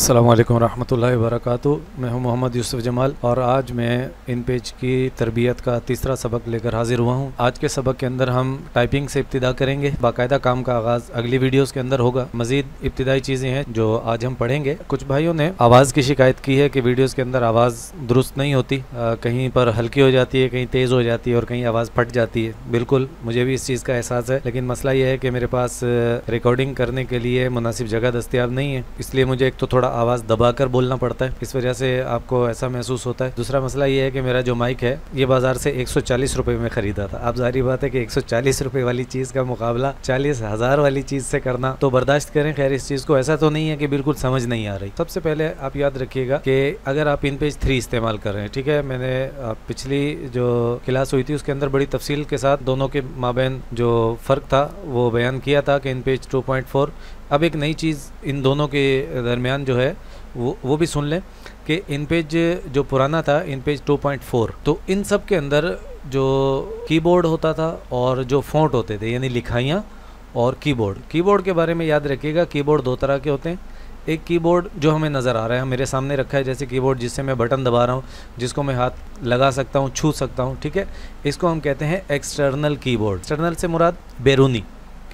अस्सलामु अलैकुम रहमतुल्लाहि व बरकातुहू। मैं हूं मोहम्मद यूसुफ जमाल और आज मैं इन पेज की तरबियत का तीसरा सबक लेकर हाजिर हुआ हूं। आज के सबक के अंदर हम टाइपिंग से इब्तिदा करेंगे। बाकायदा काम का आगाज़ अगली वीडियोस के अंदर होगा। मज़ीद इब्तिदाई चीज़ें हैं जो आज हम पढ़ेंगे। कुछ भाइयों ने आवाज़ की शिकायत की है कि वीडियोज़ के अंदर आवाज़ दुरुस्त नहीं होती, कहीं पर हल्की हो जाती है, कहीं तेज़ हो जाती है और कहीं आवाज़ फट जाती है। बिल्कुल मुझे भी इस चीज़ का एहसास है, लेकिन मसला यह है कि मेरे पास रिकॉर्डिंग करने के लिए मुनासिब जगह दस्तियाब नहीं है, इसलिए मुझे एक तो थोड़ा आवाज़ दबाकर बोलना पड़ता है, इस वजह से आपको ऐसा महसूस होता है। दूसरा मसला ये है कि मेरा जो माइक है ये बाज़ार से 140 रुपये में ख़रीदा था। अब जाहिर बात है कि 140 रुपये वाली चीज़ का मुकाबला 40,000 वाली चीज़ से करना, तो बर्दाश्त करें। खैर इस चीज़ को ऐसा तो नहीं है कि बिल्कुल समझ नहीं आ रही। सबसे पहले आप याद रखिएगा कि अगर आप InPage 3 इस्तेमाल कर रहे हैं, ठीक है, मैंने पिछली जो क्लास हुई थी उसके अंदर बड़ी तफसील के साथ दोनों के माबैन जो फ़र्क था वो बयान किया था कि InPage 2.4। अब एक नई चीज़ इन दोनों के दरमियान जो है वो भी सुन लें कि InPage जो पुराना था InPage 2.4, तो इन सब के अंदर जो कीबोर्ड होता था और जो फ़ॉन्ट होते थे यानी लिखाइयाँ और कीबोर्ड के बारे में याद रखिएगा। कीबोर्ड दो तरह के होते हैं। एक कीबोर्ड जो हमें नज़र आ रहा है, मेरे सामने रखा है जैसे कीबोर्ड, जिससे मैं बटन दबा रहा हूँ, जिसको मैं हाथ लगा सकता हूँ, छू सकता हूँ, ठीक है, इसको हम कहते हैं एक्सटर्नल कीबोर्ड। एक्सटर्नल से मुराद बैरूनी,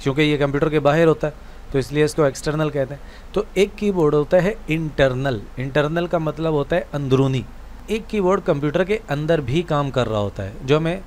क्योंकि ये कंप्यूटर के बाहर होता है तो इसलिए इसको एक्सटर्नल कहते हैं। तो एक कीबोर्ड होता है इंटरनल का मतलब होता है अंदरूनी। एक कीबोर्ड कंप्यूटर के अंदर भी काम कर रहा होता है, जो हमें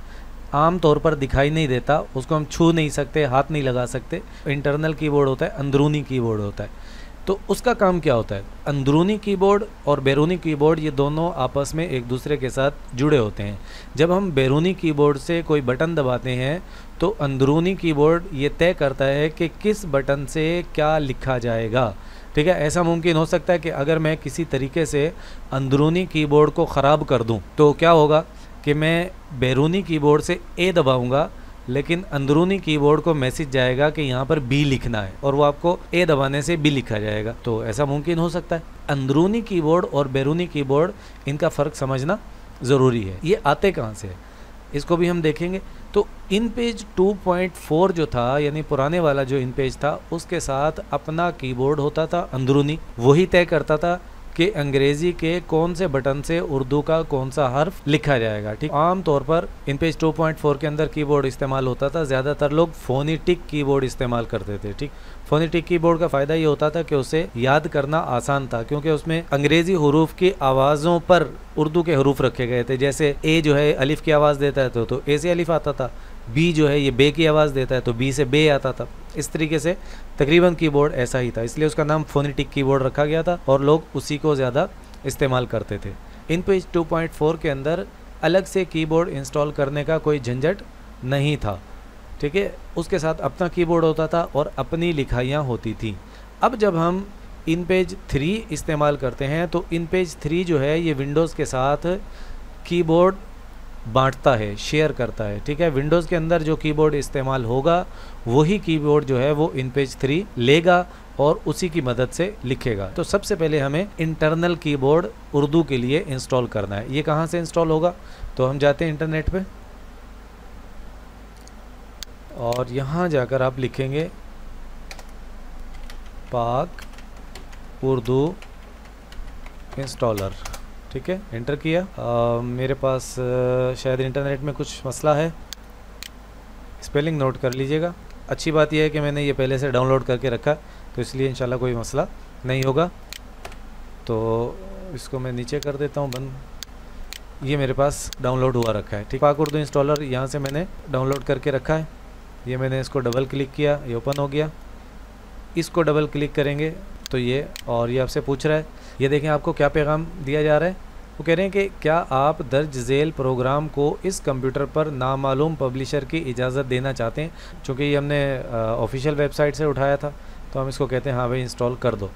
आम तौर पर दिखाई नहीं देता, उसको हम छू नहीं सकते, हाथ नहीं लगा सकते। इंटरनल कीबोर्ड होता है, अंदरूनी कीबोर्ड होता है। तो उसका काम क्या होता है? अंदरूनी कीबोर्ड और बैरूनी कीबोर्ड ये दोनों आपस में एक दूसरे के साथ जुड़े होते हैं। जब हम बैरूनी कीबोर्ड से कोई बटन दबाते हैं तो अंदरूनी कीबोर्ड ये तय करता है कि किस बटन से क्या लिखा जाएगा, ठीक है। ऐसा मुमकिन हो सकता है कि अगर मैं किसी तरीके से अंदरूनी कीबोर्ड को ख़राब कर दूं तो क्या होगा कि मैं बैरूनी कीबोर्ड से ए दबाऊंगा, लेकिन अंदरूनी कीबोर्ड को मैसेज जाएगा कि यहाँ पर बी लिखना है और वो आपको ए दबाने से बी लिखा जाएगा। तो ऐसा मुमकिन हो सकता है। अंदरूनी कीबोर्ड और बैरूनी कीबोर्ड, इनका फ़र्क समझना ज़रूरी है। ये आते कहाँ से है इसको भी हम देखेंगे। तो InPage 2.4 जो था, यानी पुराने वाला जो InPage था, उसके साथ अपना कीबोर्ड होता था अंदरूनी, वही तय करता था कि अंग्रेज़ी के कौन से बटन से उर्दू का कौन सा हर्फ लिखा जाएगा, ठीक। आम तौर पर InPage 2.4 के अंदर कीबोर्ड इस्तेमाल होता था, ज़्यादातर लोग फोनेटिक कीबोर्ड इस्तेमाल करते थे, ठीक। फोनेटिक कीबोर्ड का फ़ायदा ये होता था कि उसे याद करना आसान था, क्योंकि उसमें अंग्रेज़ी हरूफ की आवाज़ों पर उर्दू के हरूफ रखे गए थे। जैसे ए जो है अलिफ की आवाज़ देता है तो ए से अलिफ आता था, बी जो है ये बे की आवाज़ देता है तो बी से बे आता था। इस तरीके से तकरीबन कीबोर्ड ऐसा ही था, इसलिए उसका नाम फोनेटिक कीबोर्ड रखा गया था और लोग उसी को ज़्यादा इस्तेमाल करते थे। InPage 2.4 के अंदर अलग से कीबोर्ड इंस्टॉल करने का कोई झंझट नहीं था, ठीक है। उसके साथ अपना कीबोर्ड होता था और अपनी लिखाइयाँ होती थी। अब जब हम InPage 3 इस्तेमाल करते हैं तो InPage 3 जो है ये विंडोज़ के साथ कीबोर्ड बांटता है, शेयर करता है, ठीक है। विंडोज़ के अंदर जो कीबोर्ड इस्तेमाल होगा वही कीबोर्ड जो है वो InPage 3 लेगा और उसी की मदद से लिखेगा। तो सबसे पहले हमें इंटरनल कीबोर्ड उर्दू के लिए इंस्टॉल करना है। ये कहाँ से इंस्टॉल होगा? तो हम जाते हैं इंटरनेट पे और यहाँ जाकर आप लिखेंगे पाक उर्दू इंस्टॉलर, ठीक है, एंटर किया। मेरे पास शायद इंटरनेट में कुछ मसला है, स्पेलिंग नोट कर लीजिएगा। अच्छी बात यह है कि मैंने ये पहले से डाउनलोड करके रखा, तो इसलिए इंशाल्लाह कोई मसला नहीं होगा। तो इसको मैं नीचे कर देता हूँ बंद। ये मेरे पास डाउनलोड हुआ रखा है, ठीक। पाक उर्दू इंस्टॉलर यहाँ से मैंने डाउनलोड करके रखा है। ये मैंने इसको डबल क्लिक किया, ये ओपन हो गया। इसको डबल क्लिक करेंगे तो ये, और ये आपसे पूछ रहा है, ये देखें आपको क्या पैगाम दिया जा रहा है। वो कह रहे हैं कि क्या आप दर्ज झेल प्रोग्राम को इस कंप्यूटर पर नामालूम पब्लिशर की इजाज़त देना चाहते हैं। चूँकि ये हमने ऑफिशियल वेबसाइट से उठाया था तो हम इसको कहते हैं हाँ भाई इंस्टॉल कर दो।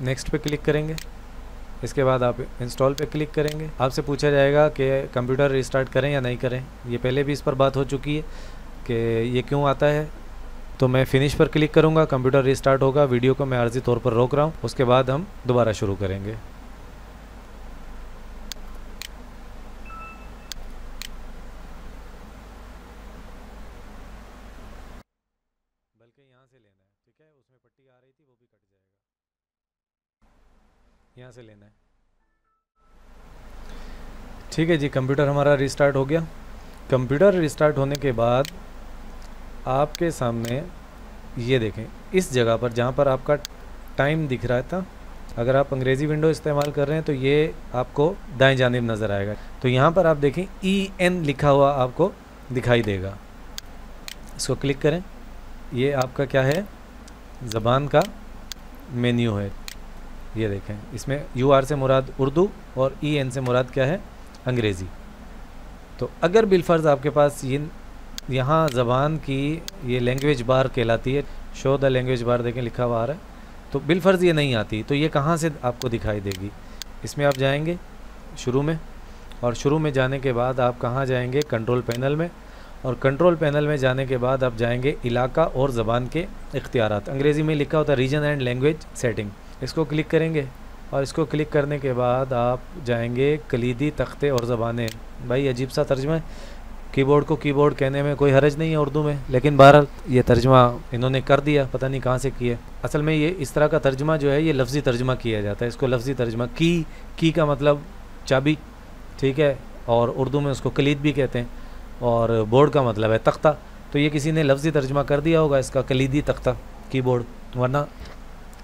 नेक्स्ट पे क्लिक करेंगे, इसके बाद आप इंस्टॉल पे क्लिक करेंगे। आपसे पूछा जाएगा कि कंप्यूटर रिस्टार्ट करें या नहीं करें। ये पहले भी इस पर बात हो चुकी है कि ये क्यों आता है। तो मैं फिनिश पर क्लिक करूंगा, कंप्यूटर रिस्टार्ट होगा। वीडियो को मैं आर्जी तौर पर रोक रहा हूं, उसके बाद हम दोबारा शुरू करेंगे। बल्कि यहाँ से लेना है, ठीक है, उसमें पट्टी आ रही थी वो भी कट जाएगी। यहाँ से लेना है। ठीक है जी, कंप्यूटर हमारा रिस्टार्ट हो गया। कंप्यूटर रिस्टार्ट होने के बाद आपके सामने ये देखें, इस जगह पर जहाँ पर आपका टाइम दिख रहा था, अगर आप अंग्रेज़ी विंडो इस्तेमाल कर रहे हैं तो ये आपको दाएं जानिब नज़र आएगा। तो यहाँ पर आप देखें EN लिखा हुआ आपको दिखाई देगा। इसको क्लिक करें। ये आपका क्या है, ज़बान का मेन्यू है। ये देखें, इसमें UR से मुराद उर्दू और EN से मुराद क्या है, अंग्रेज़ी। तो अगर बिलफर्ज आपके पास ये यहाँ ज़बान की ये लैंग्वेज बार कहलाती है, शो द लैंग्वेज बार देखें लिखा हुआ आ रहा है, तो बिलफर्ज ये नहीं आती, तो ये कहाँ से आपको दिखाई देगी। इसमें आप जाएंगे शुरू में, और शुरू में जाने के बाद आप कहाँ जाएंगे, कंट्रोल पैनल में, और कंट्रोल पैनल में जाने के बाद आप जाएंगे इलाका और ज़बान के इख्तियारात। अंग्रेज़ी में लिखा होता है रीजन एंड लैंग्वेज सेटिंग। इसको क्लिक करेंगे और इसको क्लिक करने के बाद आप जाएंगे कलीदी तख्ते और ज़बानें। भाई अजीब सा तर्जुमा है, कीबोर्ड को कीबोर्ड कहने में कोई हर्ज नहीं है उर्दू में, लेकिन बहरहाल ये तर्जुमा इन्होंने कर दिया, पता नहीं कहाँ से किया। असल में ये इस तरह का तर्जुमा जो है ये लफ्ज़ी तर्जुमा किया जाता है। इसको लफ्ज़ी तर्जुमा, की का मतलब चाबी, ठीक है, और उर्दू में उसको कलीद भी कहते हैं, और बोर्ड का मतलब है तख्ता। तो ये किसी ने लफ्ज़ी तर्जुमा कर दिया होगा इसका, कलीदी तख्ता कीबोर्ड, वरना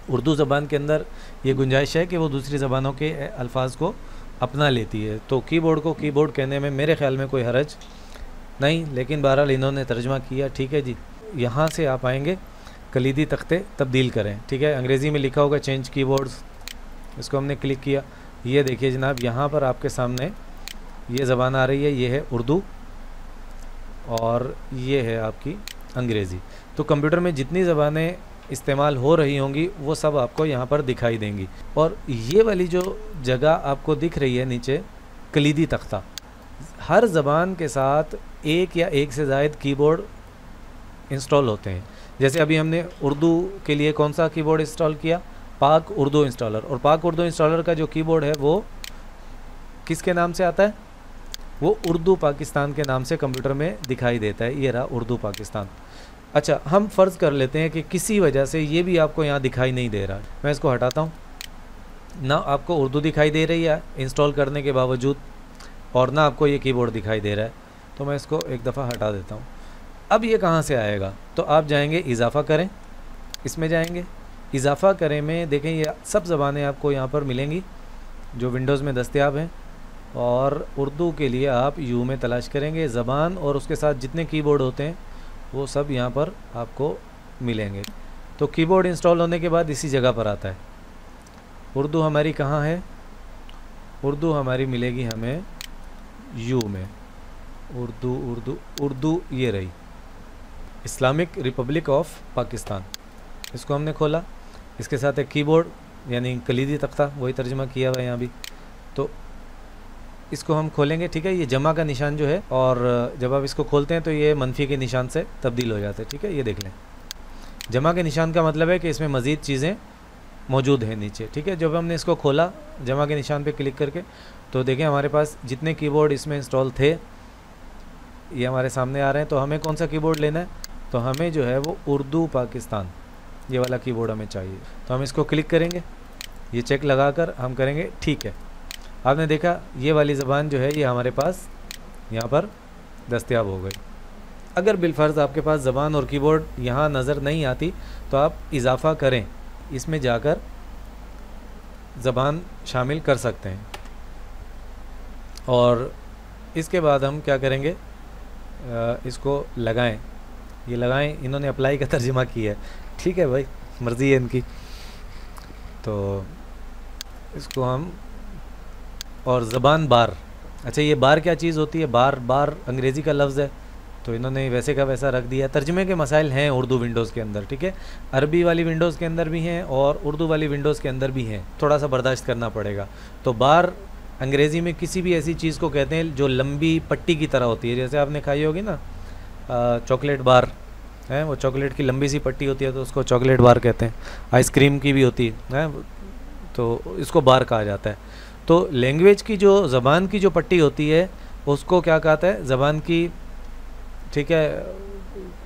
उर्दू ज़बान के अंदर ये गुंजाइश है कि वो दूसरी ज़बानों के अल्फाज को अपना लेती है। तो कीबोर्ड को कीबोर्ड कहने में मेरे ख़्याल में कोई हरज नहीं, लेकिन बहरहाल इन्होंने तर्जुमा किया। ठीक है जी, यहाँ से आप आएंगे कलीदी तख्ते तब्दील करें। ठीक है, अंग्रेज़ी में लिखा होगा चेंज कीबोर्ड्स, इसको हमने क्लिक किया। ये देखिए जनाब, यहाँ पर आपके सामने ये ज़बान आ रही है, ये है उर्दू और ये है आपकी अंग्रेज़ी। तो कंप्यूटर में जितनी ज़बानें इस्तेमाल हो रही होंगी वो सब आपको यहाँ पर दिखाई देंगी। और ये वाली जो जगह आपको दिख रही है नीचे, कलीदी तख्ता, हर ज़बान के साथ एक या एक से ज़ायद कीबोर्ड इंस्टॉल होते हैं। जैसे अभी हमने उर्दू के लिए कौन सा कीबोर्ड इंस्टॉल किया, पाक उर्दू इंस्टॉलर। और पाक उर्दू इंस्टॉलर का जो कीबोर्ड है वो किसके नाम से आता है, वो उर्दू पाकिस्तान के नाम से कंप्यूटर में दिखाई देता है। ये रहा उर्दू पाकिस्तान। अच्छा, हम फ़र्ज़ कर लेते हैं कि किसी वजह से ये भी आपको यहाँ दिखाई नहीं दे रहा। मैं इसको हटाता हूँ ना, आपको उर्दू दिखाई दे रही है इंस्टॉल करने के बावजूद, और ना आपको ये कीबोर्ड दिखाई दे रहा है। तो मैं इसको एक दफ़ा हटा देता हूँ। अब ये कहाँ से आएगा, तो आप जाएंगे इजाफ़ा करें, इसमें जाएंगे इजाफ़ा करें में देखें ये सब ज़बानें आपको यहाँ पर मिलेंगी जो विंडोज़ में दस्तयाब हैं। और उर्दू के लिए आप यू में तलाश करेंगे, ज़बान और उसके साथ जितने कीबोर्ड होते हैं वो सब यहाँ पर आपको मिलेंगे। तो कीबोर्ड इंस्टॉल होने के बाद इसी जगह पर आता है। उर्दू हमारी कहाँ है, उर्दू हमारी मिलेगी हमें यू में, उर्दू उर्दू उर्दू ये रही, इस्लामिक रिपब्लिक ऑफ पाकिस्तान। इसको हमने खोला, इसके साथ एक कीबोर्ड यानी कलीदी तख्ता, वही तर्जुमा किया हुआ है यहाँ भी। तो इसको हम खोलेंगे, ठीक है। ये जमा का निशान जो है, और जब आप इसको खोलते हैं तो ये मनफी के निशान से तब्दील हो जाते हैं, ठीक है। ये देख लें, जमा के निशान का मतलब है कि इसमें मज़ीद चीज़ें मौजूद हैं नीचे, ठीक है। जब हमने इसको खोला जमा के निशान पे क्लिक करके, तो देखें हमारे पास जितने कीबोर्ड इसमें इंस्टॉल थे ये हमारे सामने आ रहे हैं। तो हमें कौन सा कीबोर्ड लेना है, तो हमें जो है वो उर्दू पाकिस्तान ये वाला कीबोर्ड हमें चाहिए। तो हम इसको क्लिक करेंगे, ये चेक लगाकर हम करेंगे ठीक है। आपने देखा ये वाली ज़बान जो है ये हमारे पास यहाँ पर दस्तयाब हो गई। अगर बिलफर्ज आपके पास ज़बान और कीबोर्ड यहाँ नज़र नहीं आती तो आप इजाफ़ा करें, इसमें जाकर ज़बान शामिल कर सकते हैं। और इसके बाद हम क्या करेंगे, इसको लगाएं, ये लगाएं। इन्होंने अप्लाई का तर्जुमा किया है, ठीक है भाई, मर्ज़ी है इनकी। तो इसको हम, और ज़बान बार, अच्छा ये बार क्या चीज़ होती है, बार बार अंग्रेज़ी का लफ्ज़ है तो इन्होंने वैसे का वैसा रख दिया। तर्जुमे के मसाइल हैं उर्दू विंडोज़ के अंदर, ठीक है। अरबी वाली विंडोज़ के अंदर भी हैं और उर्दू वाली विंडोज़ के अंदर भी हैं, थोड़ा सा बर्दाश्त करना पड़ेगा। तो बार अंग्रेज़ी में किसी भी ऐसी चीज़ को कहते हैं जो लंबी पट्टी की तरह होती है। जैसे आपने खाई होगी ना चॉकलेट बार है, वो चॉकलेट की लंबी सी पट्टी होती है तो उसको चॉकलेट बार कहते हैं। आइसक्रीम की भी होती है तो इसको बार कहा जाता है। तो लैंग्वेज की जो ज़बान की जो पट्टी होती है उसको क्या कहता है, ज़बान की, ठीक है।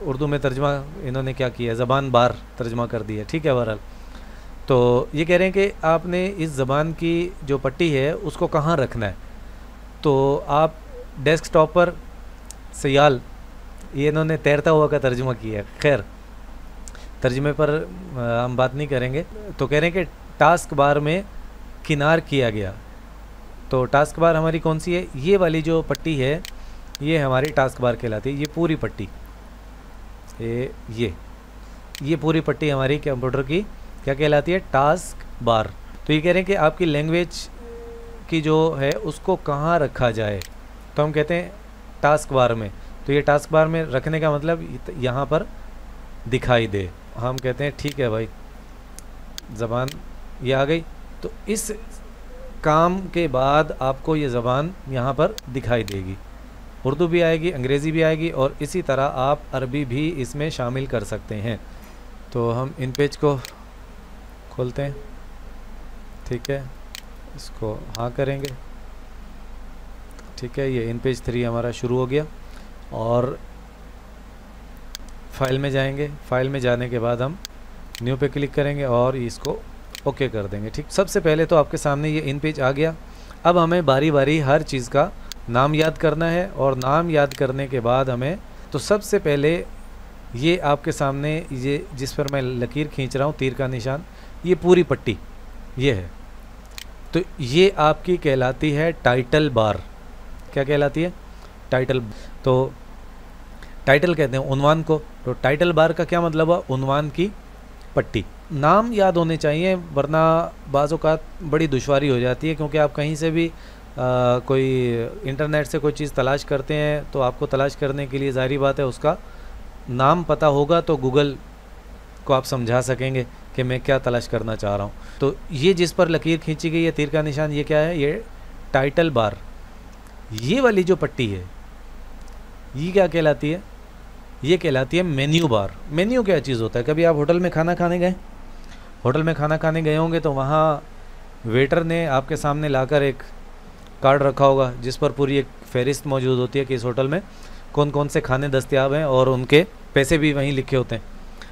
उर्दू में तर्जमा इन्होंने क्या किया, ज़बान बार तर्जमा कर दिया, ठीक है। बहरहाल तो ये कह रहे हैं कि आपने इस ज़बान की जो पट्टी है उसको कहाँ रखना है। तो आप डेस्कटॉप पर सयाल, ये इन्होंने तैरता हुआ का तर्जुमा किया है, खैर तर्जुमे पर हम बात नहीं करेंगे। तो कह रहे हैं कि टास्क बार में किनार किया गया। तो टास्क बार हमारी कौन सी है, ये वाली जो पट्टी है ये हमारी टास्क बार कहलाती है। ये पूरी पट्टी, ये पूरी पट्टी हमारी कंप्यूटर की क्या कहलाती है, टास्क बार। तो ये कह रहे हैं कि आपकी लैंग्वेज की जो है उसको कहाँ रखा जाए, तो हम कहते हैं टास्क बार में। तो ये टास्क बार में रखने का मतलब यहाँ पर दिखाई दे। हम कहते हैं ठीक है भाई, ज़बान ये आ गई, तो इस काम के बाद आपको ये ज़बान यहाँ पर दिखाई देगी। उर्दू भी आएगी, अंग्रेज़ी भी आएगी, और इसी तरह आप अरबी भी इसमें शामिल कर सकते हैं। तो हम इन पेज को खोलते हैं, ठीक है, इसको हाँ करेंगे, ठीक है। ये इन पेज 3 हमारा शुरू हो गया, और फाइल में जाएंगे। फाइल में जाने के बाद हम न्यू पे क्लिक करेंगे और इसको ओके कर देंगे, ठीक। सबसे पहले तो आपके सामने ये इन पेज आ गया। अब हमें बारी बारी हर चीज़ का नाम याद करना है, और नाम याद करने के बाद हमें, तो सबसे पहले ये आपके सामने ये जिस पर मैं लकीर खींच रहा हूँ, तीर का निशान, ये पूरी पट्टी ये है। तो ये आपकी कहलाती है टाइटल बार। क्या कहलाती है, टाइटल। तो टाइटल कहते हैं उन्वान को। तो टाइटल बार का क्या मतलब है, उन्वान की पट्टी। नाम याद होने चाहिए, वरना बाज़ औक़ात बड़ी दुश्वारी हो जाती है, क्योंकि आप कहीं से भी कोई इंटरनेट से कोई चीज़ तलाश करते हैं, तो आपको तलाश करने के लिए ज़ाहिर बात है उसका नाम पता होगा, तो गूगल को आप समझा सकेंगे कि मैं क्या तलाश करना चाह रहा हूँ। तो ये जिस पर लकीर खींची गई है, तीर का निशान, ये क्या है, ये टाइटल बार। ये वाली जो पट्टी है ये क्या कहलाती है, ये कहलाती है मेन्यू बार। मेन्यू क्या चीज़ होता है, कभी आप होटल में खाना खाने गए, होटल में खाना खाने गए होंगे, तो वहाँ वेटर ने आपके सामने लाकर एक कार्ड रखा होगा जिस पर पूरी एक फहरिस्त मौजूद होती है कि इस होटल में कौन कौन से खाने दस्तयाब हैं, और उनके पैसे भी वहीं लिखे होते हैं।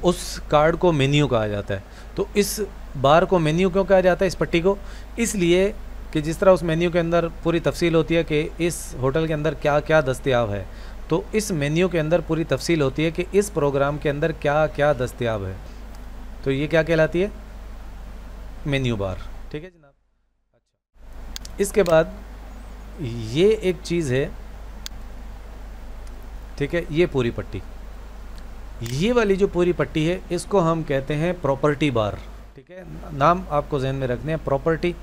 उस कार्ड को मेन्यू कहा जाता है। तो इस बार को मेन्यू क्यों कहा जाता है, इस पट्टी को, इसलिए कि जिस तरह उस मेन्यू के अंदर पूरी तफसील होती है कि इस होटल के अंदर क्या क्या दस्तयाब है, तो इस मेन्यू के अंदर पूरी तफसील होती है कि इस प्रोग्राम के अंदर क्या क्या दस्तयाब है। तो ये क्या कहलाती है, मेन्यू बार, ठीक है जनाब। अच्छा, इसके बाद ये एक चीज़ है, ठीक है, ये पूरी पट्टी, ये वाली जो पूरी पट्टी है इसको हम कहते हैं प्रॉपर्टी बार, ठीक है। नाम आपको जहन में रखने हैं। प्रॉपर्टी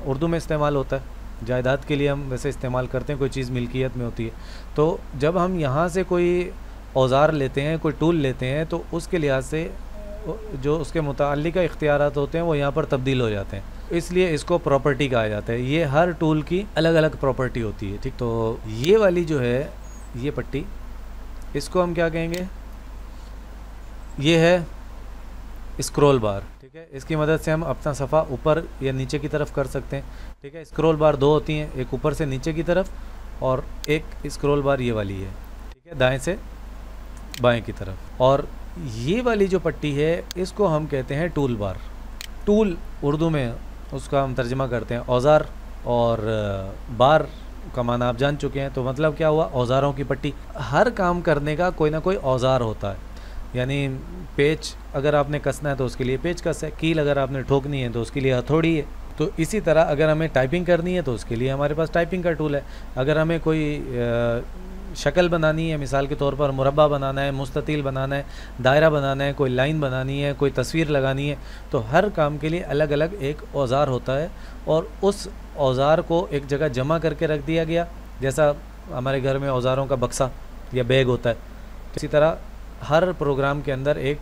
उर्दू में इस्तेमाल होता है, जायदाद के लिए हम वैसे इस्तेमाल करते हैं, कोई चीज़ मिल्कियत में होती है। तो जब हम यहाँ से कोई औज़ार लेते हैं, कोई टूल लेते हैं, तो उसके लिहाज से जो उसके मुताल्लिक़ इख्तियारात होते हैं वो यहाँ पर तब्दील हो जाते हैं, इसलिए इसको प्रॉपर्टी कहा जाता है। ये हर टूल की अलग अलग प्रॉपर्टी होती है, ठीक। तो ये वाली जो है ये पट्टी, इसको हम क्या कहेंगे, ये है स्क्रॉल बार, ठीक है। इसकी मदद से हम अपना सफ़ा ऊपर या नीचे की तरफ कर सकते हैं, ठीक है। स्क्रॉल बार दो होती हैं, एक ऊपर से नीचे की तरफ और एक स्क्रॉल बार ये वाली है, ठीक है, दाएं से बाएं की तरफ। और ये वाली जो पट्टी है इसको हम कहते हैं टूल बार। टूल उर्दू में उसका हम तर्जमा करते हैं औज़ार, और बार का माना आप जान चुके हैं। तो मतलब क्या हुआ, औज़ारों की पट्टी। हर काम करने का कोई ना कोई औज़ार होता है, यानी पेच अगर आपने कसना है तो उसके लिए पेच कस है, कील अगर आपने ठोकनी है तो उसके लिए हथौड़ी है। तो इसी तरह अगर हमें टाइपिंग करनी है तो उसके लिए हमारे पास टाइपिंग का टूल है। अगर हमें कोई शक्ल बनानी है, मिसाल के तौर पर मुरब्बा बनाना है, मुस्ततील बनाना है, दायरा बनाना है, कोई लाइन बनानी है, कोई तस्वीर लगानी है, तो हर काम के लिए अलग अलग एक औज़ार होता है, और उस औज़ार को एक जगह जमा करके रख दिया गया। जैसा हमारे घर में औज़ारों का बक्सा या बैग होता है, तो इसी तरह हर प्रोग्राम के अंदर एक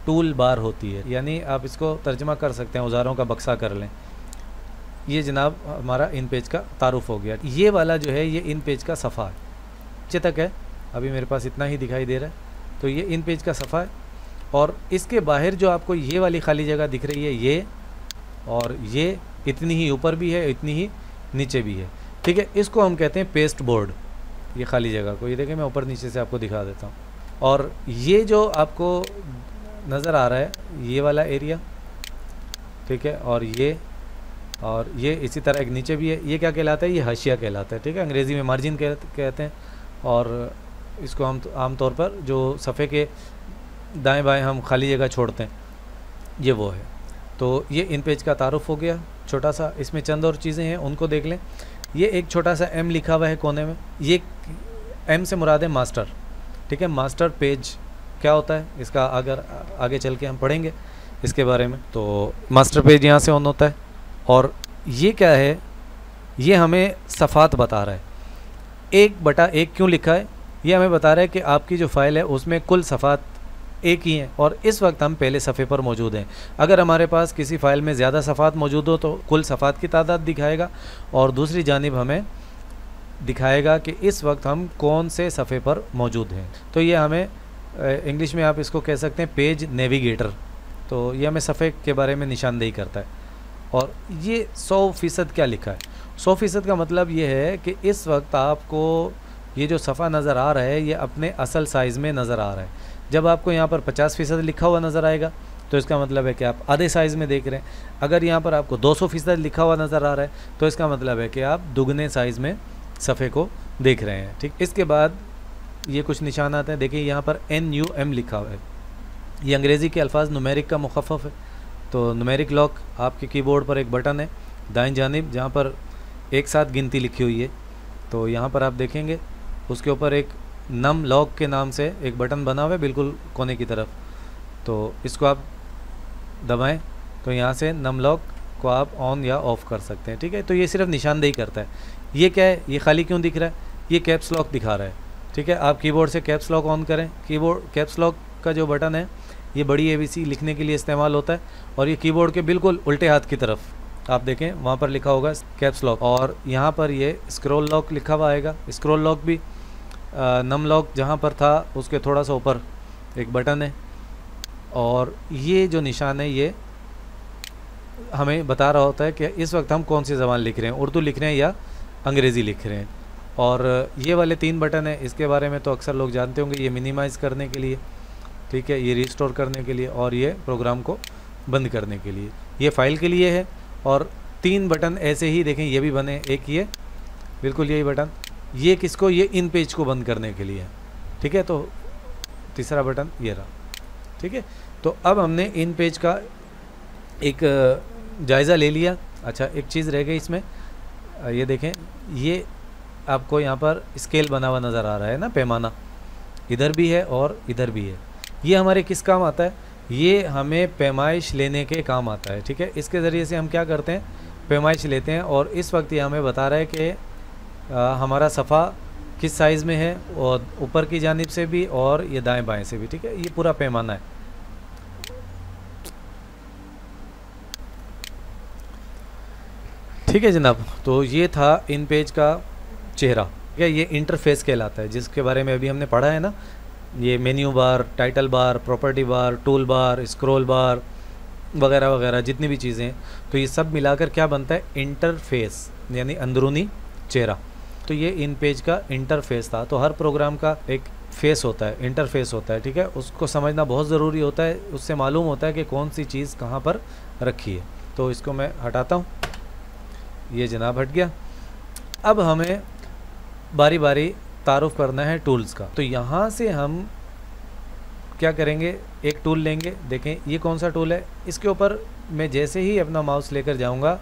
टूल बार होती है, यानी आप इसको तर्जमा कर सकते हैं औज़ारों का बक्सा कर लें। ये जनाब हमारा इन पेज का तारुफ हो गया। ये वाला जो है ये इन पेज का सफ़ा है, नीचे तक है, अभी मेरे पास इतना ही दिखाई दे रहा है। तो ये इन पेज का सफ़ा है, और इसके बाहर जो आपको ये वाली खाली जगह दिख रही है, ये और ये इतनी ही ऊपर भी है, इतनी ही नीचे भी है, ठीक है। इसको हम कहते हैं पेस्ट बोर्ड, ये खाली जगह को। ये देखें, मैं ऊपर नीचे से आपको दिखा देता हूँ। और ये जो आपको नज़र आ रहा है ये वाला एरिया, ठीक है। और ये इसी तरह एक नीचे भी है, ये क्या कहलाता है, ये हाशिया कहलाता है, ठीक है। अंग्रेज़ी में मार्जिन कहते हैं। और इसको हम आमतौर पर जो सफ़े के दाएं बाएं हम खाली जगह छोड़ते हैं, ये वो है। तो ये इन पेज का तारुफ हो गया छोटा सा। इसमें चंद और चीज़ें हैं, उनको देख लें। ये एक छोटा सा एम लिखा हुआ है कोने में, ये एम से मुराद है मास्टर, ठीक है। मास्टर पेज क्या होता है, इसका अगर आगे चल के हम पढ़ेंगे इसके बारे में। तो मास्टर पेज यहाँ से ऑन होता है। और ये क्या है, ये हमें सफ़ात बता रहा है। 1/1 क्यों लिखा है, ये हमें बता रहा है कि आपकी जो फ़ाइल है उसमें कुल सफ़ात एक ही हैं और इस वक्त हम पहले सफ़े पर मौजूद हैं। अगर हमारे पास किसी फ़ाइल में ज़्यादा सफ़ात मौजूद हो तो कुल सफ़ात की तादाद दिखाएगा, और दूसरी जानिब हमें दिखाएगा कि इस वक्त हम कौन से सफ़े पर मौजूद हैं। तो ये हमें इंग्लिश में आप इसको कह सकते हैं पेज नेविगेटर। तो ये हमें सफ़े के बारे में निशानदेही करता है। और ये 100% क्या लिखा है, 100% का मतलब ये है कि इस वक्त आपको ये जो सफ़ा नज़र आ रहा है ये अपने असल साइज़ में नज़र आ रहा है। जब आपको यहाँ पर 50% लिखा हुआ नज़र आएगा तो इसका मतलब है कि आप आधे साइज़ में देख रहे हैं। अगर यहाँ पर आपको 200% लिखा हुआ नज़र आ रहा है तो इसका मतलब है कि आप दुगने साइज़ में सफ़े को देख रहे हैं, ठीक। इसके बाद ये कुछ निशान आते हैं, देखिए यहाँ पर NUM लिखा हुआ है। ये अंग्रेज़ी के अल्फाज नुमेरिक का मुखफ़फ़ है। तो नुमेरिक लॉक आपके कीबोर्ड पर एक बटन है दाईं जानिब जहाँ पर एक साथ गिनती लिखी हुई है। तो यहाँ पर आप देखेंगे उसके ऊपर एक नम लॉक के नाम से एक बटन बना हुआ है बिल्कुल कोने की तरफ। तो इसको आप दबाएं तो यहाँ से नम लॉक को आप ऑन या ऑफ़ कर सकते हैं, ठीक है। तो ये सिर्फ निशानदेही करता है। ये क्या है, ये खाली क्यों दिख रहा है, ये कैप्स लॉक दिखा रहा है, ठीक है। आप कीबोर्ड से कैप्स लॉक ऑन करें। कैप्स लॉक का जो बटन है ये बड़ी ABC लिखने के लिए इस्तेमाल होता है। और ये कीबोर्ड के बिल्कुल उल्टे हाथ की तरफ आप देखें वहाँ पर लिखा होगा कैप्स लॉक, और यहाँ पर ये स्क्रॉल लॉक लिखा हुआ आएगा। स्क्रॉल लॉक भी नम लॉक जहाँ पर था उसके थोड़ा सा ऊपर एक बटन है। और ये जो निशान है ये हमें बता रहा होता है कि इस वक्त हम कौन सी ज़बान लिख रहे हैं, उर्दू लिख रहे हैं या अंग्रेज़ी लिख रहे हैं। और ये वाले 3 बटन है, इसके बारे में तो अक्सर लोग जानते होंगे। ये मिनिमाइज़ करने के लिए, ठीक है, ये रिस्टोर करने के लिए, और ये प्रोग्राम को बंद करने के लिए। ये फ़ाइल के लिए है। और 3 बटन ऐसे ही देखें ये भी बने, एक ये बिल्कुल यही बटन, ये किसको, ये इन पेज को बंद करने के लिए, ठीक है। तो तीसरा बटन ये रहा, ठीक है। तो अब हमने इन पेज का एक जायज़ा ले लिया। अच्छा, एक चीज़ रह गई इसमें, ये देखें, ये आपको यहाँ पर स्केल बना हुआ नज़र आ रहा है ना, पैमाना इधर भी है और इधर भी है। ये हमारे किस काम आता है, ये हमें पैमाइश लेने के काम आता है, ठीक है। इसके ज़रिए से हम क्या करते हैं, पैमाइश लेते हैं। और इस वक्त ये हमें बता रहा है कि हमारा सफ़ा किस साइज़ में है, और ऊपर की जानिब से भी और ये दाएं बाएं से भी, ठीक है। ये पूरा पैमाना है। ठीक है जनाब, तो ये था इन पेज का चेहरा, ठीक है। ये इंटरफेस कहलाता है जिसके बारे में अभी हमने पढ़ा है ना। ये menu bar, title bar, property bar, tool bar, scroll bar वगैरह वगैरह जितनी भी चीज़ें हैं, तो ये सब मिलाकर क्या बनता है, इंटरफेस, यानी अंदरूनी चेहरा। तो ये इन पेज का इंटरफेस था। तो हर प्रोग्राम का एक फेस होता है, इंटरफेस होता है, ठीक है। उसको समझना बहुत ज़रूरी होता है, उससे मालूम होता है कि कौन सी चीज़ कहाँ पर रखी है। तो इसको मैं हटाता हूँ, ये जनाब हट गया। अब हमें बारी बारी तारुफ करना है टूल्स का। तो यहाँ से हम क्या करेंगे, एक टूल लेंगे। देखें ये कौन सा टूल है, इसके ऊपर मैं जैसे ही अपना माउस लेकर जाऊँगा,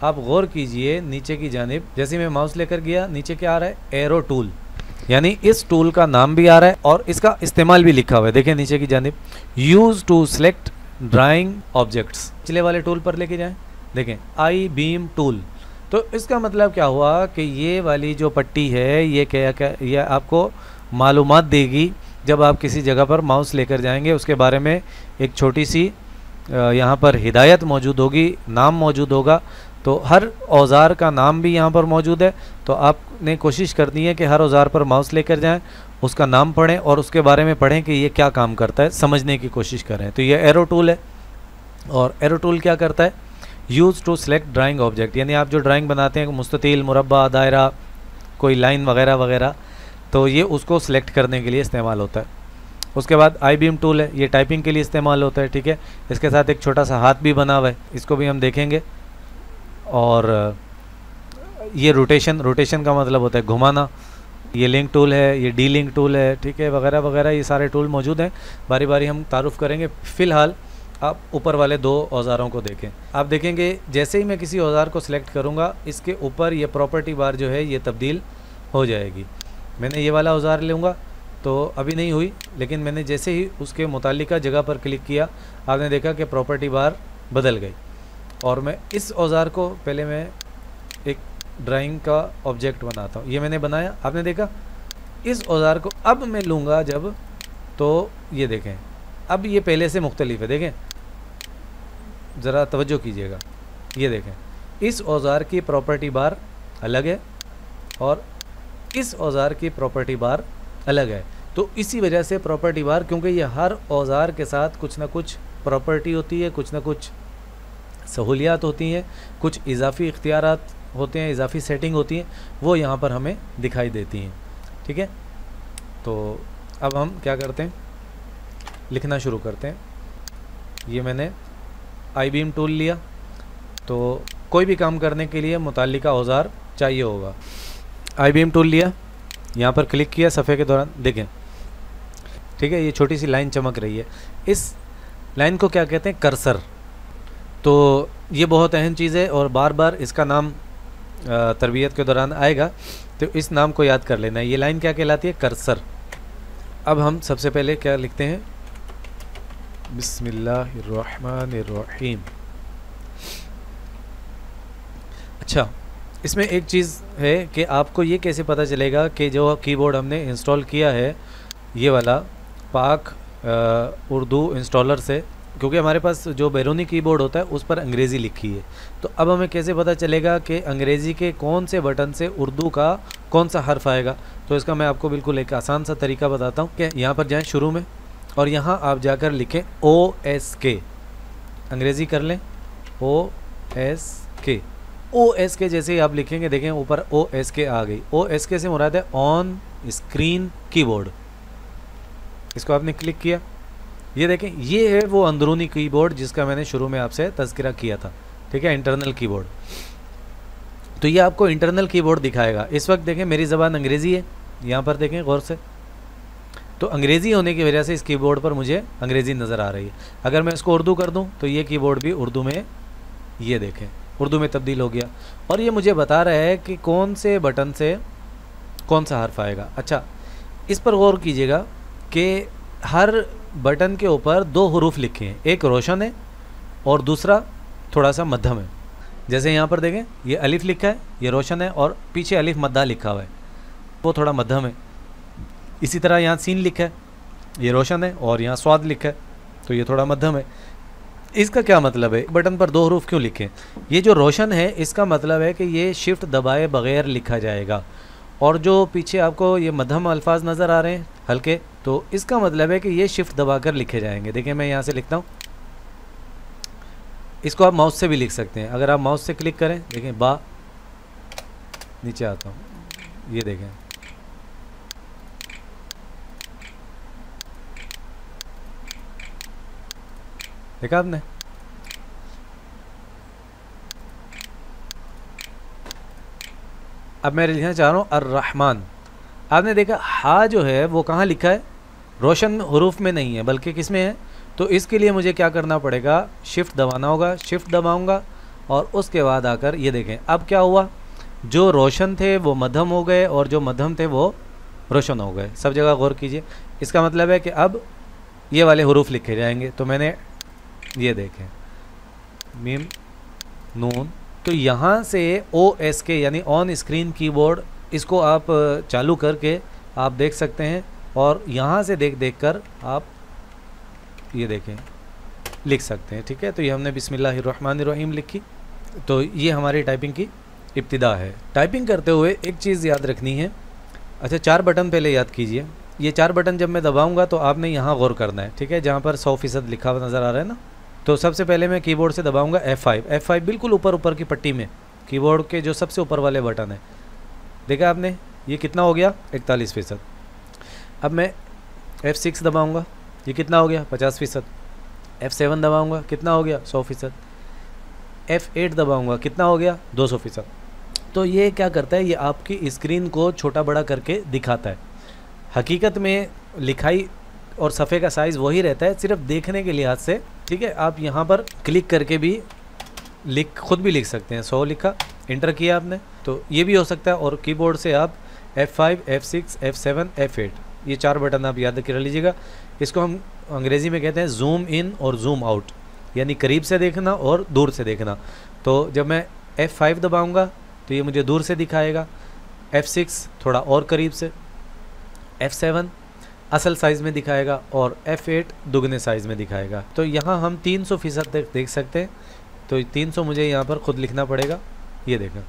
आप गौर कीजिए नीचे की जानिब, जैसे मैं माउस लेकर गया नीचे क्या आ रहा है, एरो टूल, यानी इस टूल का नाम भी आ रहा है और इसका इस्तेमाल भी लिखा हुआ है। देखें नीचे की जानिब, use to select drawing objects. पिछले वाले टूल पर लेके जाएं, देखें आई बीम टूल। तो इसका मतलब क्या हुआ कि ये वाली जो पट्टी है ये क्या ये आपको मालूमात देगी। जब आप किसी जगह पर माउस लेकर जाएंगे उसके बारे में एक छोटी सी यहाँ पर हिदायत मौजूद होगी, नाम मौजूद होगा। तो हर औज़ार का नाम भी यहाँ पर मौजूद है। तो आपने कोशिश करनी है कि हर औज़ार पर माउस लेकर जाएं, उसका नाम पढ़ें और उसके बारे में पढ़ें कि ये क्या काम करता है, समझने की कोशिश करें। तो ये एरो टूल है, और एरो टूल क्या करता है, use to select drawing object, यानी आप जो ड्राइंग बनाते हैं मुस्ततील, मुरब्बा, दायरा, कोई लाइन वगैरह वगैरह, तो ये उसको सेलेक्ट करने के लिए इस्तेमाल होता है। उसके बाद आई बीम टूल है, ये टाइपिंग के लिए इस्तेमाल होता है, ठीक है। इसके साथ एक छोटा सा हाथ भी बना हुआ है, इसको भी हम देखेंगे। और ये रोटेशन का मतलब होता है घुमाना। ये लिंक टूल है, ये डी लिंक टूल है, ठीक है, वगैरह वगैरह, ये सारे टूल मौजूद हैं। बारी बारी हम तारुफ करेंगे। फ़िलहाल आप ऊपर वाले 2 औज़ारों को देखें। आप देखेंगे जैसे ही मैं किसी औज़ार को सिलेक्ट करूँगा, इसके ऊपर ये प्रॉपर्टी बार जो है ये तब्दील हो जाएगी। मैंने ये वाला औज़ार लूँगा तो अभी नहीं हुई, लेकिन मैंने जैसे ही उसके मुतालिका जगह पर क्लिक किया, आपने देखा कि प्रॉपर्टी बार बदल गई। और मैं इस औज़ार को पहले मैं एक ड्राइंग का ऑब्जेक्ट बनाता हूँ। ये मैंने बनाया, आपने देखा। इस औज़ार को अब मैं लूँगा जब, तो ये देखें अब ये पहले से मुख्तलिफ है। देखें, ज़रा तवज्जो कीजिएगा, ये देखें इस औज़ार की प्रॉपर्टी बार अलग है और इस औज़ार की प्रॉपर्टी बार अलग है। तो इसी वजह से प्रॉपर्टी बार, क्योंकि ये हर औज़ार के साथ कुछ ना कुछ प्रॉपर्टी होती है, कुछ ना कुछ सहूलियात होती हैं, कुछ इजाफ़ी इख्तियारात होते हैं, इजाफ़ी सेटिंग होती हैं, वो यहाँ पर हमें दिखाई देती हैं, ठीक है। तो अब हम क्या करते हैं, लिखना शुरू करते हैं। ये मैंने आई बीम टूल लिया, तो कोई भी काम करने के लिए मुताल्लिका औज़ार चाहिए होगा। आई बीम टूल लिया, यहाँ पर क्लिक किया सफ़े के दौरान, देखें, ठीक है, ये छोटी सी लाइन चमक रही है। इस लाइन को क्या कहते हैं, कर्सर। तो ये बहुत अहम चीज़ है और बार बार इसका नाम तरबियत के दौरान आएगा, तो इस नाम को याद कर लेना है। ये लाइन क्या कहलाती है, कर्सर। अब हम सबसे पहले क्या लिखते हैं, बिस्मिल्लाहिर्रहमानिर्रहीम। अच्छा, इसमें एक चीज़ है कि आपको ये कैसे पता चलेगा कि जो कीबोर्ड हमने इंस्टॉल किया है, ये वाला पाक उर्दू इंस्टॉलर से, क्योंकि हमारे पास जो बैरूनी कीबोर्ड होता है उस पर अंग्रेज़ी लिखी है। तो अब हमें कैसे पता चलेगा कि अंग्रेज़ी के कौन से बटन से उर्दू का कौन सा हर्फ आएगा। तो इसका मैं आपको बिल्कुल एक आसान सा तरीका बताता हूँ कि यहाँ पर जाएं शुरू में और यहाँ आप जाकर लिखें OSK, अंग्रेज़ी कर लें OSK। OSK जैसे ही आप लिखेंगे, देखें ऊपर OSK आ गई। OSK से मुराद है ऑन स्क्रीन कीबोर्ड। इसको आपने क्लिक किया, ये देखें, ये है वो अंदरूनी कीबोर्ड जिसका मैंने शुरू में आपसे तज़किरा किया था, ठीक है, इंटरनल कीबोर्ड। तो ये आपको इंटरनल कीबोर्ड दिखाएगा। इस वक्त देखें मेरी ज़बान अंग्रेज़ी है, यहाँ पर देखें गौर से, तो अंग्रेज़ी होने की वजह से इस कीबोर्ड पर मुझे अंग्रेज़ी नज़र आ रही है। अगर मैं इसको उर्दू कर दूँ तो ये कीबोर्ड भी उर्दू में, ये देखें, उर्दू में तब्दील हो गया और ये मुझे बता रहा है कि कौन से बटन से कौन सा हर्फ आएगा। अच्छा, इस पर गौर कीजिएगा कि हर बटन के ऊपर 2 हरूफ लिखे हैं, एक रोशन है और दूसरा थोड़ा सा मध्यम है। जैसे यहाँ पर देखें, ये अलिफ लिखा है, ये रोशन है, और पीछे अलिफ मद्दा लिखा हुआ है, वो थोड़ा मध्यम है। इसी तरह यहाँ सीन लिखा है, ये रोशन है, और यहाँ स्वाद लिखा है, तो ये थोड़ा मध्यम है। इसका क्या मतलब है, बटन पर 2 हरूफ क्यों लिखे? ये जो रोशन है इसका मतलब है कि ये शिफ्ट दबाए बगैर लिखा जाएगा, और जो पीछे आपको ये मध्यम अल्फाज नज़र आ रहे हैं हल्के, तो इसका मतलब है कि ये शिफ्ट दबाकर लिखे जाएंगे। देखिए मैं यहाँ से लिखता हूँ, इसको आप माउस से भी लिख सकते हैं। अगर आप माउस से क्लिक करें, देखें बा, नीचे आता हूँ, ये देखें, देखा आपने, अब मैं लिखना चाह रहा हूँ अर्रहमान। आपने देखा हा जो है वो कहाँ लिखा है, रोशन हरूफ में नहीं है बल्कि किस में है। तो इसके लिए मुझे क्या करना पड़ेगा, शिफ्ट दबाना होगा। शिफ्ट दबाऊंगा और उसके बाद आकर ये देखें अब क्या हुआ, जो रोशन थे वो मध्यम हो गए और जो मध्यम थे वो रोशन हो गए। सब जगह गौर कीजिए, इसका मतलब है कि अब ये वाले हरूफ लिखे जाएंगे। तो मैंने ये देखें मीम नून, तो यहाँ से OSK यानी ऑन स्क्रीन कीबोर्ड, इसको आप चालू करके आप देख सकते हैं और यहाँ से देख कर आप ये देखें लिख सकते हैं, ठीक है। तो ये हमने बिस्मिल्लाहिर्रहमानिर्रहीम लिखी, तो ये हमारी टाइपिंग की इब्तिदा है। टाइपिंग करते हुए एक चीज़ याद रखनी है। अच्छा, 4 बटन पहले याद कीजिए। ये 4 बटन जब मैं दबाऊंगा तो आपने यहाँ गौर करना है, ठीक है, जहाँ पर 100% लिखा हुआ नज़र आ रहा है ना। तो सबसे पहले मैं कीबोर्ड से दबाऊंगा F5 बिल्कुल ऊपर की पट्टी में, कीबोर्ड के जो सबसे ऊपर वाले बटन है। देखा आपने, ये कितना हो गया, 41%। अब मैं F6 दबाऊंगा, ये कितना हो गया 50%। F7 दबाऊंगा, कितना हो गया 100%। F8 दबाऊंगा, कितना हो गया 200%। तो ये क्या करता है, ये आपकी स्क्रीन को छोटा बड़ा करके दिखाता है। हकीकत में लिखाई और सफ़े का साइज़ वही रहता है, सिर्फ देखने के लिहाज से। ठीक है, आप यहाँ पर क्लिक करके भी खुद भी लिख सकते हैं। 100 लिखा, इंटर किया आपने, तो ये भी हो सकता है। और कीबोर्ड से आप F5, F6, F7, F8 ये 4 बटन आप याद कर लीजिएगा। इसको हम अंग्रेज़ी में कहते हैं जूम इन और जूम आउट, यानी करीब से देखना और दूर से देखना। तो जब मैं F5 दबाऊंगा तो ये मुझे दूर से दिखाएगा, F6 थोड़ा और करीब से, F7 असल साइज़ में दिखाएगा और F8 दुगने साइज़ में दिखाएगा। तो यहाँ हम 300% तक देख सकते हैं। तो 300 मुझे यहाँ पर ख़ुद लिखना पड़ेगा, ये देखें।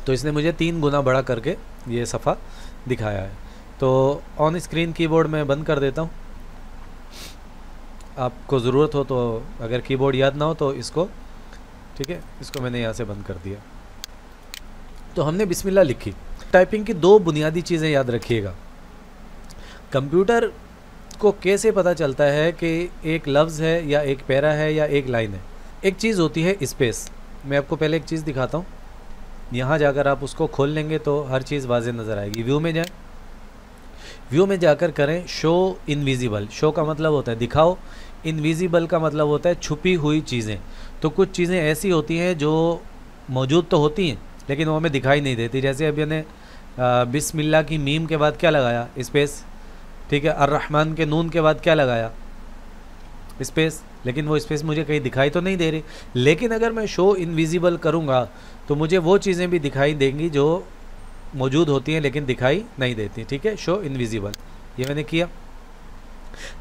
तो इसने मुझे 3 गुना बड़ा करके ये सफ़ा दिखाया है। तो ऑन स्क्रीन कीबोर्ड में बंद कर देता हूँ। आपको ज़रूरत हो तो, अगर कीबोर्ड याद ना हो तो इसको, ठीक है, इसको मैंने यहाँ से बंद कर दिया। तो हमने बिस्मिल्लाह लिखी। टाइपिंग की 2 बुनियादी चीज़ें याद रखिएगा। कंप्यूटर को कैसे पता चलता है कि एक लफ्ज़ है या एक पैरा है या एक लाइन है। एक चीज़ होती है स्पेस। मैं आपको पहले एक चीज़ दिखाता हूँ। यहाँ जाकर आप उसको खोल लेंगे तो हर चीज़ वाज़े नज़र आएगी। व्यू में जाएं, व्यू में जाकर करें शो इनविजिबल। शो का मतलब होता है दिखाओ, इनविजिबल का मतलब होता है छुपी हुई चीज़ें। तो कुछ चीज़ें ऐसी होती हैं जो मौजूद तो होती हैं लेकिन वो हमें दिखाई नहीं देती। जैसे अभी मैंने बिस्मिल्लाह की मीम के बाद क्या लगाया, स्पेस। ठीक है, अर्रहमान के नून के बाद क्या लगाया, स्पेस। लेकिन वो स्पेस मुझे कहीं दिखाई तो नहीं दे रही। लेकिन अगर मैं शो इनविजिबल करूँगा तो मुझे वो चीज़ें भी दिखाई देंगी जो मौजूद होती हैं लेकिन दिखाई नहीं देती। ठीक है, शो इनविजिबल, ये मैंने किया।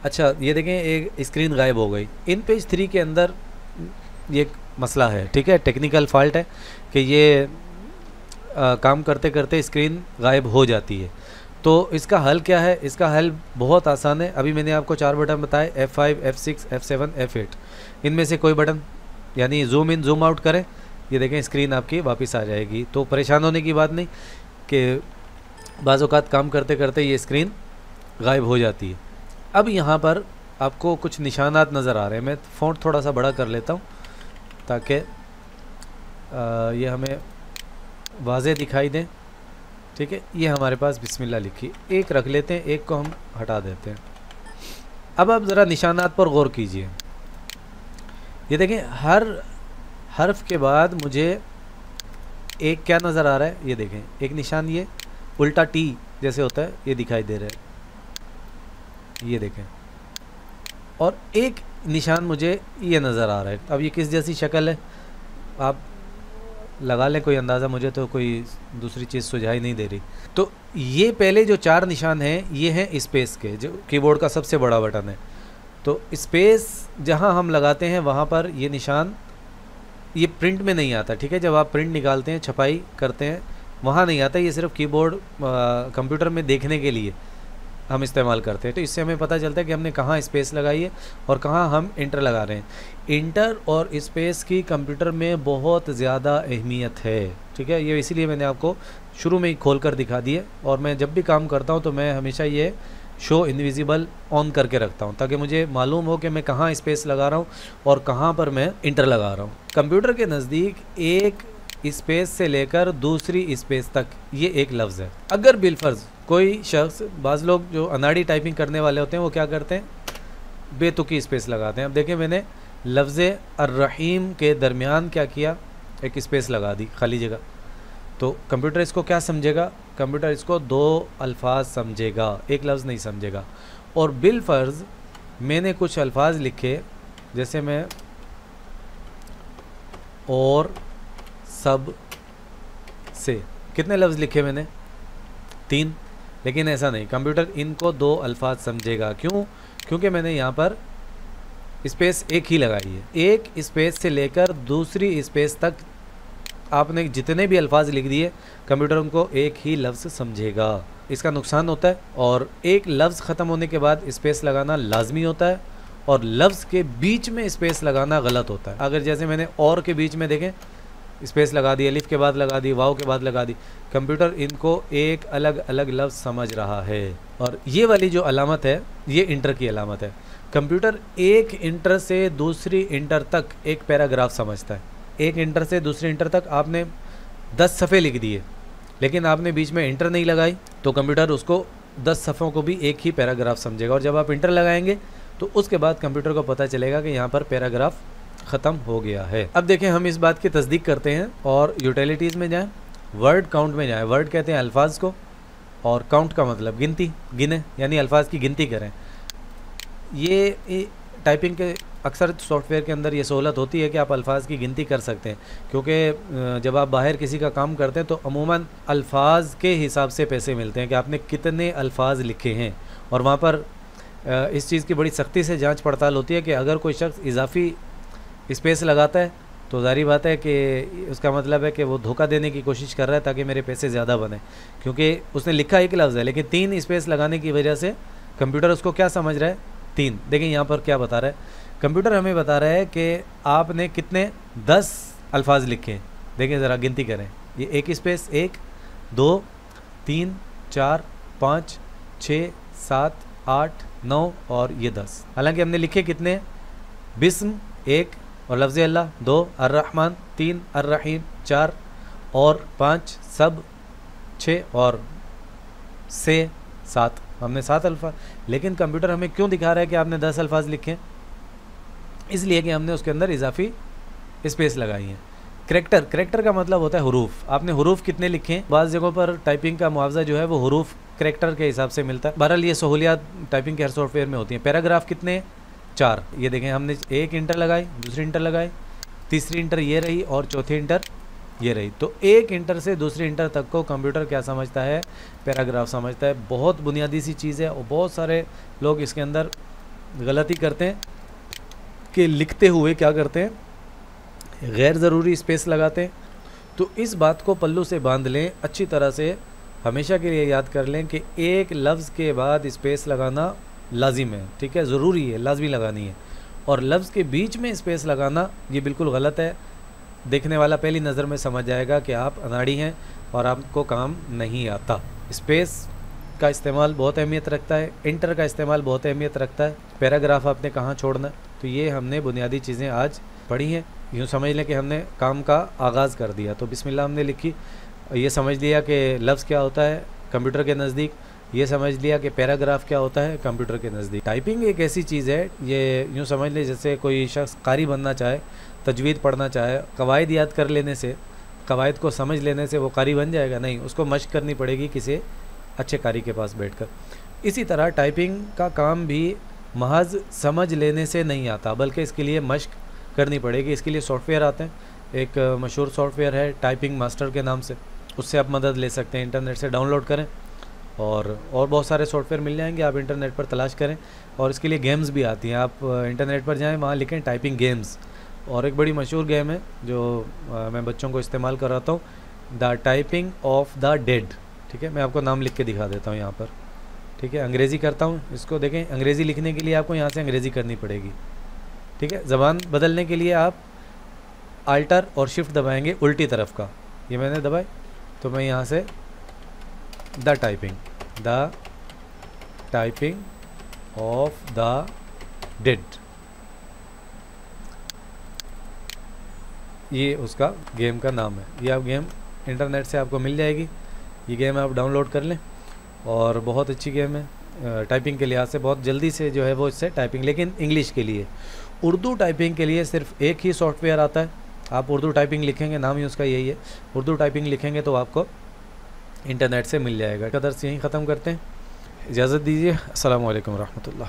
अच्छा, ये देखें एक स्क्रीन गायब हो गई। इन पेज 3 के अंदर ये एक मसला है, ठीक है, टेक्निकल फॉल्ट है कि ये काम करते करते स्क्रीन गायब हो जाती है। तो इसका हल क्या है? इसका हल बहुत आसान है। अभी मैंने आपको 4 बटन बताए, F5, F6, F7, F8। इनमें से कोई बटन, यानी जूम इन जूम आउट करें, ये देखें स्क्रीन आपकी वापस आ जाएगी। तो परेशान होने की बात नहीं कि बाज़ औक़ात काम करते करते ये स्क्रीन गायब हो जाती है। अब यहाँ पर आपको कुछ निशानात नज़र आ रहे हैं। मैं फ़ॉन्ट थोड़ा सा बड़ा कर लेता हूँ ताकि ये हमें वाज़े दिखाई दें। ठीक है, ये हमारे पास बिस्मिल्लाह लिखी, एक रख लेते हैं, एक को हम हटा देते हैं। अब आप ज़रा निशानात पर गौर कीजिए। ये देखें, हर हर्फ के बाद मुझे एक क्या नज़र आ रहा है, ये देखें, एक निशान ये उल्टा टी जैसे होता है, ये दिखाई दे रहा है, ये देखें। और एक निशान मुझे ये नज़र आ रहा है। अब ये किस जैसी शक्ल है, आप लगा लें कोई अंदाज़ा, मुझे तो कोई दूसरी चीज़ सुझाई नहीं दे रही। तो ये पहले जो 4 निशान हैं ये हैं स्पेस के, जो कीबोर्ड का सबसे बड़ा बटन है। तो स्पेस जहाँ हम लगाते हैं वहाँ पर ये निशान, ये प्रिंट में नहीं आता। ठीक है, जब आप प्रिंट निकालते हैं, छपाई करते हैं, वहाँ नहीं आता। ये सिर्फ कीबोर्ड कंप्यूटर में देखने के लिए हम इस्तेमाल करते हैं। तो इससे हमें पता चलता है कि हमने कहाँ स्पेस लगाई है और कहाँ हम इंटर लगा रहे हैं। इंटर और स्पेस की कंप्यूटर में बहुत ज़्यादा अहमियत है। ठीक है, ये इसीलिए मैंने आपको शुरू में ही खोल कर दिखा दिए। और मैं जब भी काम करता हूँ तो मैं हमेशा ये शो इनविजिबल ऑन करके रखता हूँ ताकि मुझे मालूम हो कि मैं कहाँ स्पेस लगा रहा हूँ और कहाँ पर मैं इंटर लगा रहा हूँ। कंप्यूटर के नज़दीक एक स्पेस से लेकर दूसरी स्पेस तक ये एक लफ्ज़ है। अगर बिलफर्ज कोई शख्स, बाज़ लोग जो अनाड़ी टाइपिंग करने वाले होते हैं वो क्या करते हैं, बेतुकी स्पेस लगाते हैं। अब देखें, मैंने लफ्ज़ अर्रहीम के दरमियान क्या किया, एक स्पेस लगा दी, खाली जगह। तो कंप्यूटर इसको क्या समझेगा? कंप्यूटर इसको 2 अल्फाज समझेगा, एक लफ्ज़ नहीं समझेगा। और बिलफर्ज मैंने कुछ अल्फाज लिखे, जैसे मैं और सब से, कितने लफ्ज़ लिखे मैंने? 3। लेकिन ऐसा नहीं, कंप्यूटर इनको 2 अल्फाज समझेगा। क्यों? क्योंकि मैंने यहाँ पर स्पेस एक ही लगाई है। एक स्पेस से लेकर दूसरी स्पेस तक आपने जितने भी अल्फाज लिख दिए, कंप्यूटर उनको एक ही लफ्ज़ समझेगा। इसका नुकसान होता है। और एक लफ्ज़ ख़त्म होने के बाद स्पेस लगाना लाजमी होता है और लफ्ज़ के बीच में स्पेस लगाना गलत होता है। अगर जैसे मैंने और के बीच में देखें, स्पेस लगा दी, अलिफ के बाद लगा दी, वाव के बाद लगा दी। कंप्यूटर इनको एक अलग अलग लफ्ज़ समझ रहा है। और ये वाली जो अलामत है ये इंटर की अलामत है। कंप्यूटर एक इंटर से दूसरी इंटर तक एक पैराग्राफ समझता है। एक इंटर से दूसरी इंटर तक आपने 10 सफ़े लिख दिए, लेकिन आपने बीच में इंटर नहीं लगाई, तो कंप्यूटर उसको 10 सफ़ों को भी एक ही पैराग्राफ समझेगा। और जब आप इंटर लगाएंगे तो उसके बाद कंप्यूटर को पता चलेगा कि यहाँ पर पैराग्राफ ख़त्म हो गया है। अब देखें, हम इस बात की तस्दीक करते हैं और यूटिलिटीज़ में जाएं, वर्ड काउंट में जाएं। वर्ड कहते हैं अल्फाज को, और काउंट का मतलब गिनती, गिने यानी अल्फाज की गिनती करें। ये टाइपिंग के अक्सर सॉफ्टवेयर के अंदर ये सहूलत होती है कि आप अल्फाज की गिनती कर सकते हैं, क्योंकि जब आप बाहर किसी का काम करते हैं तो अमूमन अल्फाज के हिसाब से पैसे मिलते हैं कि आपने कितने अल्फाज लिखे हैं। और वहाँ पर इस चीज़ की बड़ी सख्ती से जांच पड़ताल होती है कि अगर कोई शख्स इजाफी स्पेस लगाता है तो ज़ाहिर बात है कि उसका मतलब है कि वो धोखा देने की कोशिश कर रहा है ताकि मेरे पैसे ज़्यादा बने, क्योंकि उसने लिखा एक लफ्ज़ है लेकिन 3 स्पेस लगाने की वजह से कंप्यूटर उसको क्या समझ रहा है, 3। देखें यहाँ पर क्या बता रहा है, कंप्यूटर हमें बता रहा है कि आपने कितने 10 अल्फाज लिखे हैं। देखें ज़रा गिनती करें, ये एक स्पेस 1 2 3 4 5 6 7 8 9 और ये 10। हालांकि हमने लिखे कितने, बिस्म 1 और लफ्ज़ अल्लाह 2, अर्रहमान 3, अर्रहीम 4 और 5, सब 6 और से 7। हमने 7 अल्फाज। लेकिन कंप्यूटर हमें क्यों दिखा रहा है कि आपने 10 अल्फाज लिखे? इसलिए कि हमने उसके अंदर इजाफी स्पेस लगाई है। करैक्टर का मतलब होता है हरूफ। आपने हरूफ कितने लिखे हैं? बाज़ जगहों पर टाइपिंग का मुआवजा जो है वो हरूफ करैक्टर के हिसाब से मिलता है। बहरहाल ये सहूलियात टाइपिंग के हर सॉफ्टवेयर में होती हैं। पैराग्राफ कितने? 4। ये देखें, हमने एक इंटर लगाई, दूसरी इंटर लगाई, तीसरी इंटर ये रही और चौथी इंटर ये रही। तो एक इंटर से दूसरी इंटर तक को कंप्यूटर क्या समझता है? पैराग्राफ समझता है। बहुत बुनियादी सी चीज़ है और बहुत सारे लोग इसके अंदर गलती करते हैं कि लिखते हुए क्या करते हैं, गैर ज़रूरी स्पेस लगाते हैं। तो इस बात को पल्लू से बांध लें, अच्छी तरह से हमेशा के लिए याद कर लें कि एक लफ्ज़ के बाद स्पेस लगाना लाजिम है, ठीक है, ज़रूरी है, लाजमी लगानी है। और लफ्ज़ के बीच में स्पेस लगाना ये बिल्कुल गलत है। देखने वाला पहली नज़र में समझ जाएगा कि आप अनाड़ी हैं और आपको काम नहीं आता। स्पेस का इस्तेमाल बहुत अहमियत रखता है, इंटर का इस्तेमाल बहुत अहमियत रखता है, पैराग्राफ आपने कहाँ छोड़ना। तो ये हमने बुनियादी चीज़ें आज पढ़ी हैं। यूँ समझ लें कि हमने काम का आगाज़ कर दिया। तो बिस्मिल्लाह हमने लिखी, ये समझ लिया कि लफ्ज़ क्या होता है कंप्यूटर के नज़दीक, ये समझ लिया कि पैराग्राफ क्या होता है कंप्यूटर के नज़दीक। टाइपिंग एक ऐसी चीज़ है, ये यूँ समझ लें जैसे कोई शख्स कारी बनना चाहे, तजवीद पढ़ना चाहे, कवायद याद कर लेने से, कवायद को समझ लेने से वो कारी बन जाएगा? नहीं, उसको मश्क करनी पड़ेगी किसी अच्छे कारी के पास बैठकर। इसी तरह टाइपिंग का काम भी महज समझ लेने से नहीं आता, बल्कि इसके लिए मश्क करनी पड़ेगी। इसके लिए सॉफ्टवेयर आते हैं। एक मशहूर सॉफ्टवेयर है टाइपिंग मास्टर के नाम से, उससे आप मदद ले सकते हैं। इंटरनेट से डाउनलोड करें और बहुत सारे सॉफ्टवेयर मिल जाएंगे, आप इंटरनेट पर तलाश करें। और इसके लिए गेम्स भी आती हैं, आप इंटरनेट पर जाएं, वहाँ लिखें टाइपिंग गेम्स। और एक बड़ी मशहूर गेम है जो मैं बच्चों को इस्तेमाल कराता हूँ, the typing of the dead. ठीक है, मैं आपको नाम लिख के दिखा देता हूँ यहाँ पर। ठीक है, अंग्रेज़ी करता हूँ, इसको देखें। अंग्रेज़ी लिखने के लिए आपको यहाँ से अंग्रेज़ी करनी पड़ेगी। ठीक है, ज़बान बदलने के लिए आप अल्टर और शिफ्ट दबाएंगे उल्टी तरफ का। ये मैंने दबाए तो मैं यहाँ से the typing of the dead, ये उसका गेम का नाम है। ये आप गेम इंटरनेट से आपको मिल जाएगी। ये गेम आप डाउनलोड कर लें और बहुत अच्छी गेम है टाइपिंग के लिहाज से। बहुत जल्दी से जो है वो इससे टाइपिंग, लेकिन इंग्लिश के लिए। उर्दू टाइपिंग के लिए सिर्फ एक ही सॉफ्टवेयर आता है। आप उर्दू टाइपिंग लिखेंगे, नाम ही उसका यही है, उर्दू टाइपिंग लिखेंगे तो आपको इंटरनेट से मिल जाएगा। का दर्स यहीं ख़त्म करते हैं, इजाज़त दीजिए। अस्सलामु अलैकुम रहमतुल्लाह।